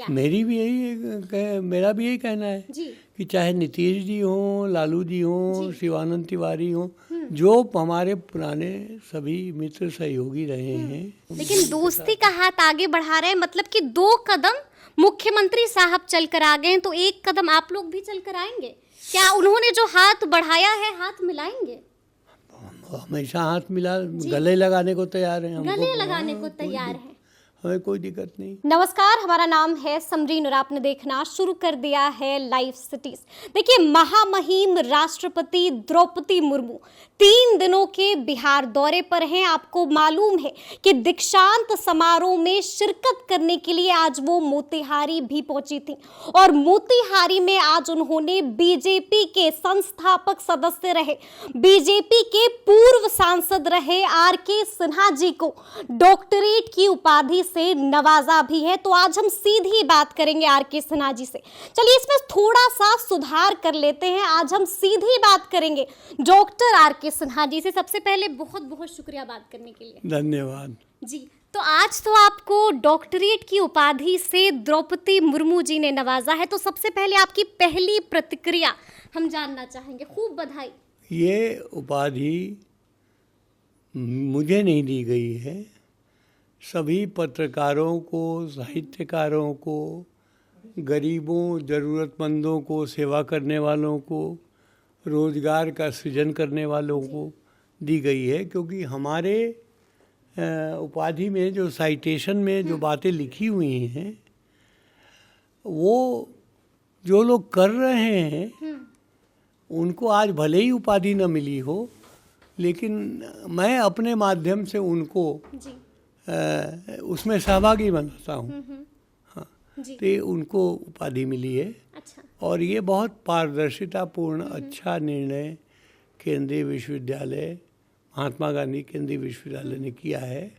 क्या? मेरा भी यही कहना है जी। कि चाहे नीतीश जी हों, लालू जी हों, शिवानंद तिवारी हों, जो हमारे पुराने सभी मित्र सहयोगी रहे हैं, लेकिन दोस्ती का हाथ आगे बढ़ा रहे हैं, मतलब कि 2 कदम मुख्यमंत्री साहब चल कर आ गए हैं, तो 1 कदम आप लोग भी चल कर आएंगे क्या? उन्होंने जो हाथ बढ़ाया है, हाथ मिलाएंगे? हमेशा हाथ मिला, गले लगाने को तैयार हैं, गले लगाने को तैयार हैं, हमें कोई दिक्कत नहीं। नमस्कार, हमारा नाम है समरीन और आपने देखना शुरू कर दिया है लाइव सिटीज। देखिए, महामहिम राष्ट्रपति द्रौपदी मुर्मू 3 दिनों के बिहार दौरे पर हैं। आपको मालूम है कि दीक्षांत समारोह में शिरकत करने के लिए आज वो मोतिहारी भी पहुंची थी और मोतिहारी में आज उन्होंने बीजेपी के संस्थापक सदस्य रहे, बीजेपी के पूर्व सांसद रहे आर.के. सिन्हा जी को डॉक्टरेट की उपाधि से नवाजा भी है। तो आज हम सीधी बात करेंगे आर.के. सिन्हा जी से। चलिए इसमें थोड़ा सा सुधार कर लेते हैं। आज हम सीधी बात करेंगे डॉक्टर आर.के. सिन्हा जी से। सबसे पहले बहुत बहुत शुक्रिया बात करने के लिए। धन्यवाद जी। तो आज तो आपको डॉक्टरेट की उपाधि से द्रौपदी मुर्मू जी ने नवाजा है, तो सबसे पहले आपकी पहली प्रतिक्रिया हम जानना चाहेंगे। खूब बधाई। ये उपाधि मुझे नहीं दी गई है, सभी पत्रकारों को, साहित्यकारों को, गरीबों, ज़रूरतमंदों को सेवा करने वालों को, रोज़गार का सृजन करने वालों को दी गई है। क्योंकि हमारे उपाधि में जो साइटेशन में जो बातें लिखी हुई हैं, वो जो लोग कर रहे हैं उनको आज भले ही उपाधि न मिली हो, लेकिन मैं अपने माध्यम से उनको उसमें सहभागी बनाता हूँ। हाँ, तो उनको उपाधि मिली है। अच्छा। और ये बहुत पारदर्शितापूर्ण अच्छा निर्णय केंद्रीय विश्वविद्यालय, महात्मा गांधी केंद्रीय विश्वविद्यालय ने किया है।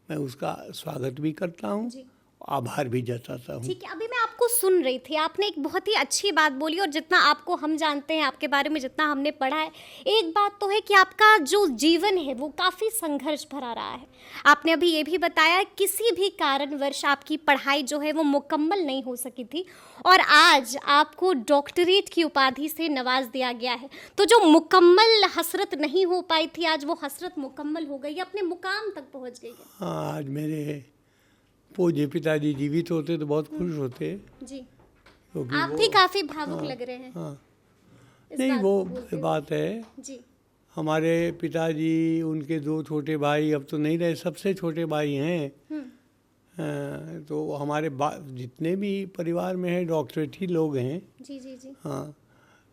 मैं उसका स्वागत भी करता हूँ, आभार भी जताता हूँ। ठीक है, अभी मैं आपको सुन रही थी, आपने एक बहुत ही अच्छी बात बोली और जितना आपको हम जानते हैं, आपके बारे में जितना हमने पढ़ा है, एक बात तो है कि आपका जो जीवन है वो काफ़ी संघर्ष भरा रहा है। आपने अभी ये भी बताया किसी भी कारणवश आपकी पढ़ाई जो है वो मुकम्मल नहीं हो सकी थी और आज आपको डॉक्टरेट की उपाधि से नवाज दिया गया है। तो जो मुकम्मल हसरत नहीं हो पाई थी, आज वो हसरत मुकम्मल हो गई, अपने मुकाम तक पहुँच गई है। हाँ, आज मेरे पूज्य पिताजी जीवित होते तो बहुत खुश होते जी। आप भी काफी भावुक लग रहे हैं। हाँ, नहीं वो बात है जी। हमारे पिताजी, उनके 2 छोटे भाई अब तो नहीं रहे, सबसे छोटे भाई हैं। तो हमारे जितने भी परिवार में हैं डॉक्टरेट ही लोग हैं। जी जी जी। हाँ,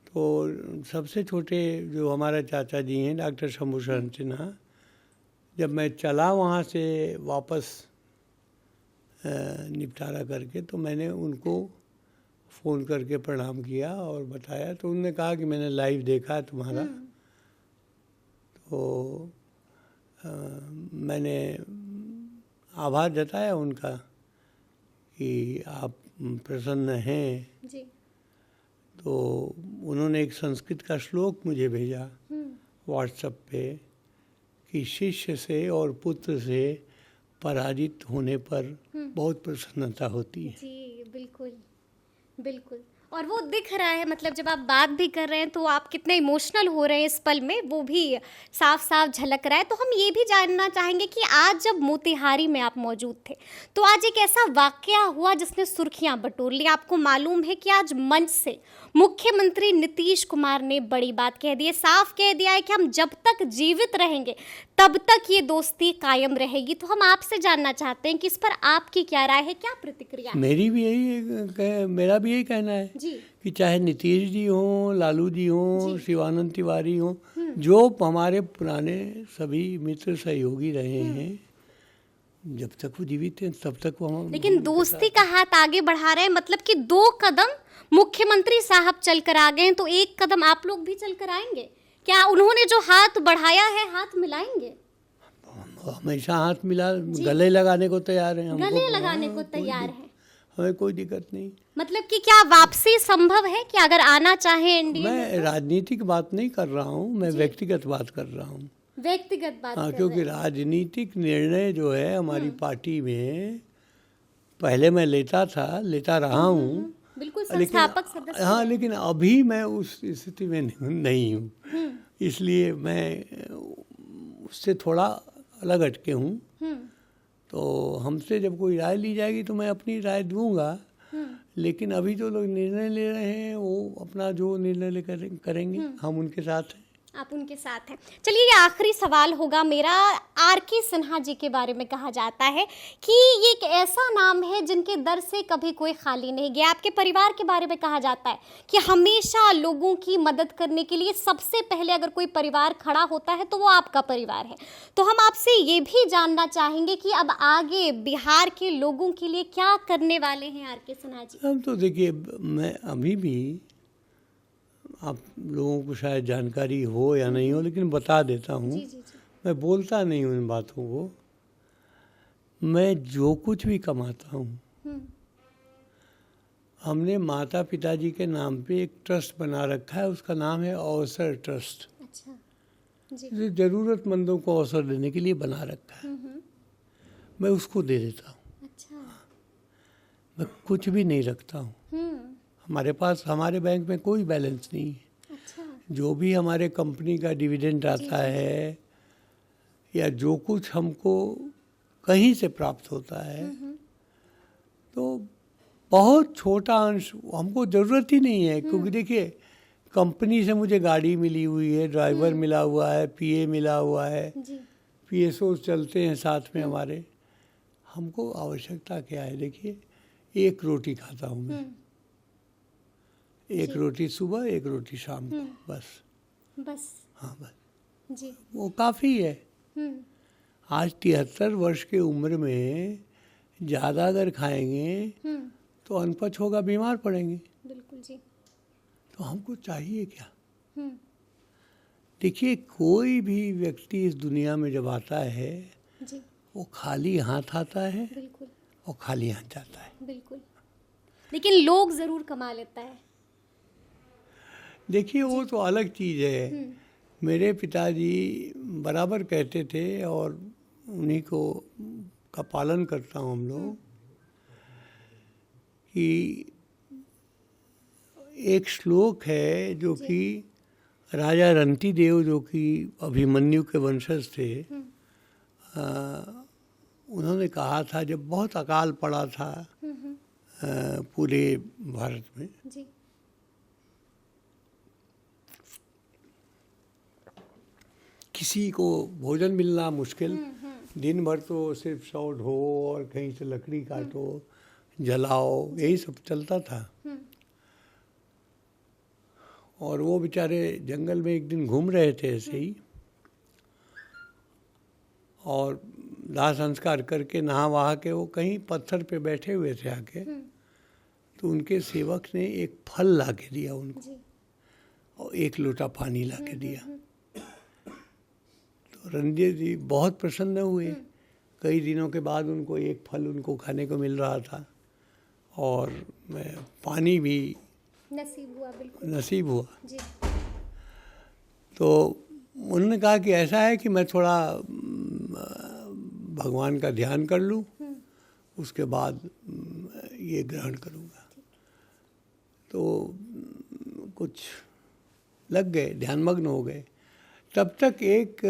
तो सबसे छोटे जो हमारा चाचा जी हैं डॉक्टर शंभू शरण सिन्हा, जब मैं चला वहाँ से वापस निपटारा करके, तो मैंने उनको फ़ोन करके प्रणाम किया और बताया। तो उन्होंने कहा कि मैंने लाइव देखा तुम्हारा। तो मैंने आभार जताया उनका कि आप प्रसन्न हैं। जी। तो उन्होंने एक संस्कृत का श्लोक मुझे भेजा व्हाट्सएप पे कि शिष्य से और पुत्र से पराजित होने पर बहुत प्रसन्नता होती है। जी बिल्कुल बिल्कुल, और वो दिख रहा है, मतलब जब आप बात भी कर रहे हैं तो आप कितने इमोशनल हो रहे हैं इस पल में, वो भी साफ साफ झलक रहा है। तो हम ये भी जानना चाहेंगे कि आज जब मोतिहारी में आप मौजूद थे तो आज एक ऐसा वाकया हुआ जिसने सुर्खियां बटोर ली। आपको मालूम है कि आज मंच से मुख्यमंत्री नीतीश कुमार ने बड़ी बात कह दी है, साफ कह दिया है कि हम जब तक जीवित रहेंगे तब तक ये दोस्ती कायम रहेगी। तो हम आपसे जानना चाहते हैं कि इस पर आपकी क्या राय है, क्या प्रतिक्रिया है? मेरा भी यही कहना है जी। कि चाहे नीतीश जी हों, लालू जी हों, शिवानंद तिवारी हों, जो हमारे पुराने सभी मित्र सहयोगी रहे हैं, जब तक वो जीवित हैं तब तक वो हम। लेकिन दोस्ती का हाथ आगे बढ़ा रहे हैं, मतलब कि 2 कदम मुख्यमंत्री साहब चल कर आ गए हैं, तो 1 कदम आप लोग भी चल कर आएंगे क्या? उन्होंने जो हाथ बढ़ाया है, हाथ मिलाएंगे? हमेशा हाथ मिला, गले लगाने को तैयार हैं, गले लगाने को तैयार हैं, हमें कोई दिक्कत नहीं। मतलब कि क्या वापसी संभव है कि अगर आना चाहे एनडीए? मैं राजनीतिक बात नहीं कर रहा हूँ, मैं व्यक्तिगत बात कर रहा हूँ। व्यक्तिगत बात। हाँ, क्योंकि राजनीतिक निर्णय जो है हमारी पार्टी में पहले मैं लेता रहा हूँ, बिल्कुल लेकिन संस्थापक सदस्य हाँ, हैं। लेकिन अभी मैं उस स्थिति में नहीं हूँ, इसलिए मैं उससे थोड़ा अलग हटके हूँ। तो हमसे जब कोई राय ली जाएगी तो मैं अपनी राय दूंगा, लेकिन अभी जो लोग निर्णय ले रहे हैं वो अपना जो निर्णय लेकर करेंगे, हम उनके साथ हैं। आप उनके साथ हैं। चलिए, ये आखिरी सवाल होगा मेरा। आर.के. सिन्हा जी के बारे में कहा जाता है कि ये एक ऐसा नाम है जिनके दर से कभी कोई खाली नहीं गया। आपके परिवार के बारे में कहा जाता है कि हमेशा लोगों की मदद करने के लिए सबसे पहले अगर कोई परिवार खड़ा होता है तो वो आपका परिवार है। तो हम आपसे ये भी जानना चाहेंगे कि अब आगे बिहार के लोगों के लिए क्या करने वाले हैं आर.के. सिन्हा जी? अब तो देखिए, मैं अभी भी, आप लोगों को शायद जानकारी हो या नहीं हो, लेकिन बता देता हूँ। जी जी जी। मैं बोलता नहीं हूँ इन बातों को। मैं जो कुछ भी कमाता हूँ, हमने माता पिताजी के नाम पे एक ट्रस्ट बना रखा है, उसका नाम है अवसर ट्रस्ट। अच्छा जी। जो ज़रूरतमंदों को अवसर देने के लिए बना रखा है, मैं उसको दे देता हूँ। अच्छा। मैं कुछ भी नहीं रखता हूँ। हमारे पास, हमारे बैंक में कोई बैलेंस नहीं है। अच्छा। जो भी हमारे कंपनी का डिविडेंड आता है या जो कुछ हमको कहीं से प्राप्त होता है, तो बहुत छोटा अंश, हमको ज़रूरत ही नहीं है। क्योंकि देखिए, कंपनी से मुझे गाड़ी मिली हुई है, ड्राइवर मिला हुआ है, पीए मिला हुआ है, जी। पीएसओ चलते हैं साथ में हमारे। हमको आवश्यकता क्या है? देखिए, एक रोटी खाता हूँ मैं, एक रोटी सुबह, एक रोटी शाम को, बस। हाँ, बस जी। वो काफ़ी है। आज 73 वर्ष की उम्र में ज़्यादा अगर खाएंगे तो अनपच होगा, बीमार पड़ेंगे। बिल्कुल जी। तो हमको चाहिए क्या? देखिए, कोई भी व्यक्ति इस दुनिया में जब आता है, जी। वो खाली हाथ आता है बिल्कुल और खाली हाथ जाता है। बिल्कुल। लेकिन लोग जरूर कमा लेता है। देखिए, वो तो अलग चीज़ है। मेरे पिताजी बराबर कहते थे, और उन्हीं को का पालन करता हूँ हम लोग, कि एक श्लोक है जो कि राजा रंती देव, जो कि अभिमन्यु के वंशज थे, उन्होंने कहा था जब बहुत अकाल पड़ा था पूरे भारत में, जी। किसी को भोजन मिलना मुश्किल, दिन भर तो सिर्फ शव ढो और कहीं से लकड़ी काटो, जलाओ, यही सब चलता था। और वो बेचारे जंगल में एक दिन घूम रहे थे ऐसे ही, और दाह संस्कार करके नहा वहा के वो कहीं पत्थर पे बैठे हुए थे आके, तो उनके सेवक ने एक फल ला के दिया उनको, और एक लोटा पानी ला के दिया। तो रणजीत जी बहुत प्रसन्न हुए। कई दिनों के बाद उनको एक फल उनको खाने को मिल रहा था, और पानी भी नसीब हुआ। बिल्कुल नसीब हुआ। जी। तो उन्होंने कहा कि ऐसा है कि मैं थोड़ा भगवान का ध्यान कर लूँ, उसके बाद ये ग्रहण करूँगा। तो कुछ लग गए, ध्यानमग्न हो गए। तब तक एक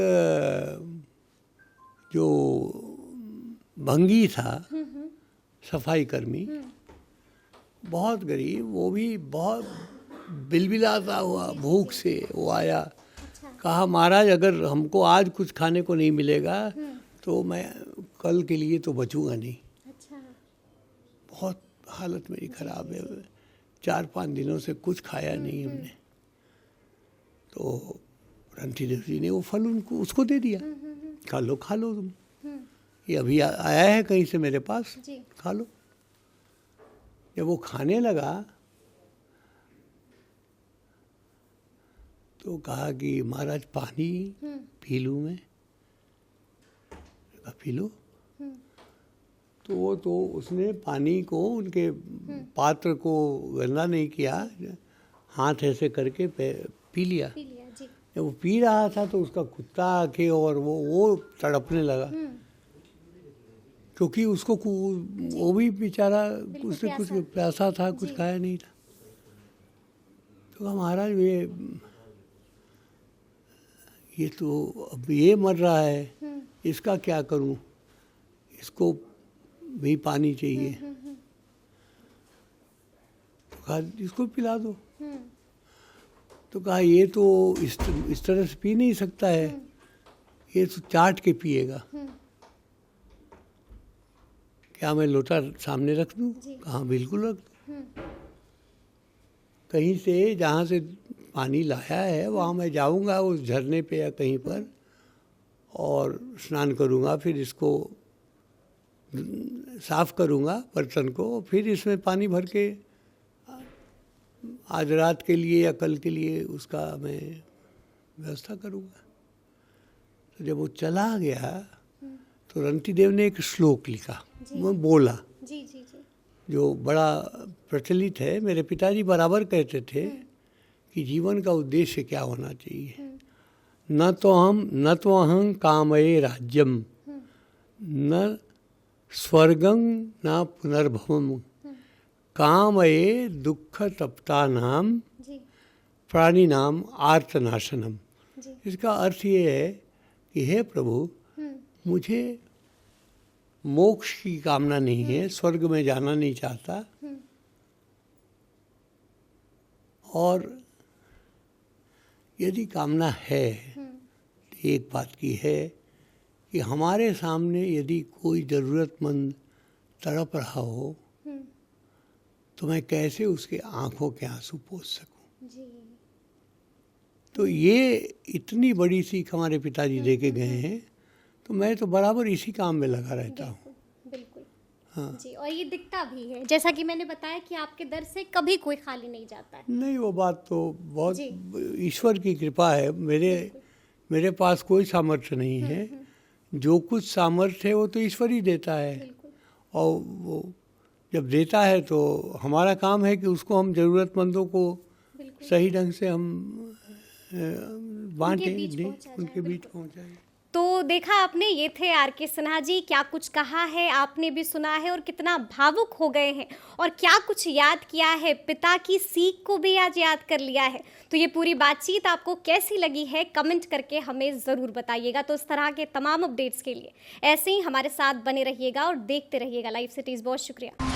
जो भंगी था, सफाई कर्मी, बहुत गरीब, वो भी बहुत बिलबिलाता हुआ भूख से वो आया। कहा, महाराज अगर हमको आज कुछ खाने को नहीं मिलेगा तो मैं कल के लिए तो बचूंगा नहीं। अच्छा। बहुत हालत मेरी खराब है, 4-5 दिनों से कुछ खाया नहीं हमने। तो रणती देव जी ने वो फल उनको उसको दे दिया, खा लो तुम, ये अभी आया है कहीं से मेरे पास, खा लो। जब वो खाने लगा तो कहा कि महाराज पानी पी लूँ मैं? कहा पी लो। तो उसने पानी को, उनके पात्र को गंदा नहीं किया, हाथ ऐसे करके पी लिया। जी। जब वो पी रहा था तो उसका कुत्ता आके और वो तड़पने लगा। क्योंकि उसको वो भी बेचारा उसने कुछ प्यासा था, कुछ खाया नहीं था। तो महाराज ये तो अब ये मर रहा है, इसका क्या करूं, इसको भी पानी चाहिए। तो कहा इसको पिला दो। तो कहा ये तो इस तरह से पी नहीं सकता है, ये तो चाट के पिएगा। क्या मैं लोटा सामने रख दूं? कहा बिल्कुल रख दूं। कहीं से जहाँ से पानी लाया है वहाँ मैं जाऊँगा उस झरने पे या कहीं पर और स्नान करूँगा, फिर इसको साफ करूँगा बर्तन को, फिर इसमें पानी भर के आज रात के लिए या कल के लिए उसका मैं व्यवस्था करूँगा। तो जब वो चला गया तो रंतीदेव ने एक श्लोक लिखा, वो बोला जी जी जी, जो बड़ा प्रचलित है। मेरे पिताजी बराबर कहते थे कि जीवन का उद्देश्य क्या होना चाहिए। न तो अहं कामये राज्यम, न स्वर्गं न पुनर्भवम, कामये दुख तप्तानाम प्राणिनाम आर्तनाशनम। इसका अर्थ ये है कि हे प्रभु, मुझे मोक्ष की कामना नहीं है, स्वर्ग में जाना नहीं चाहता, और यदि कामना है तो एक बात की है कि हमारे सामने यदि कोई ज़रूरतमंद तड़प रहा हो तो मैं कैसे उसके आंखों के आंसू पोंछ सकूं। तो ये इतनी बड़ी सीख हमारे पिताजी दे के गए हैं, तो मैं तो बराबर इसी काम में लगा रहता हूँ। बिल्कुल हाँ जी, और ये दिखता भी है, जैसा कि मैंने बताया कि आपके दर से कभी कोई खाली नहीं जाता है। नहीं, वो बात तो बहुत ईश्वर की कृपा है। मेरे पास कोई सामर्थ्य नहीं है, जो कुछ सामर्थ्य है वो तो ईश्वर ही देता है, और वो जब देता है तो हमारा काम है कि उसको हम ज़रूरतमंदों को सही ढंग से हम बांटें, उनके बीच पहुँचाएं। तो देखा आपने, ये थे आर.के. सिन्हा जी। क्या कुछ कहा है आपने भी सुना है, और कितना भावुक हो गए हैं, और क्या कुछ याद किया है, पिता की सीख को भी आज याद कर लिया है। तो ये पूरी बातचीत आपको कैसी लगी है, कमेंट करके हमें ज़रूर बताइएगा। तो इस तरह के तमाम अपडेट्स के लिए ऐसे ही हमारे साथ बने रहिएगा और देखते रहिएगा लाइव सिटीज़। बहुत शुक्रिया।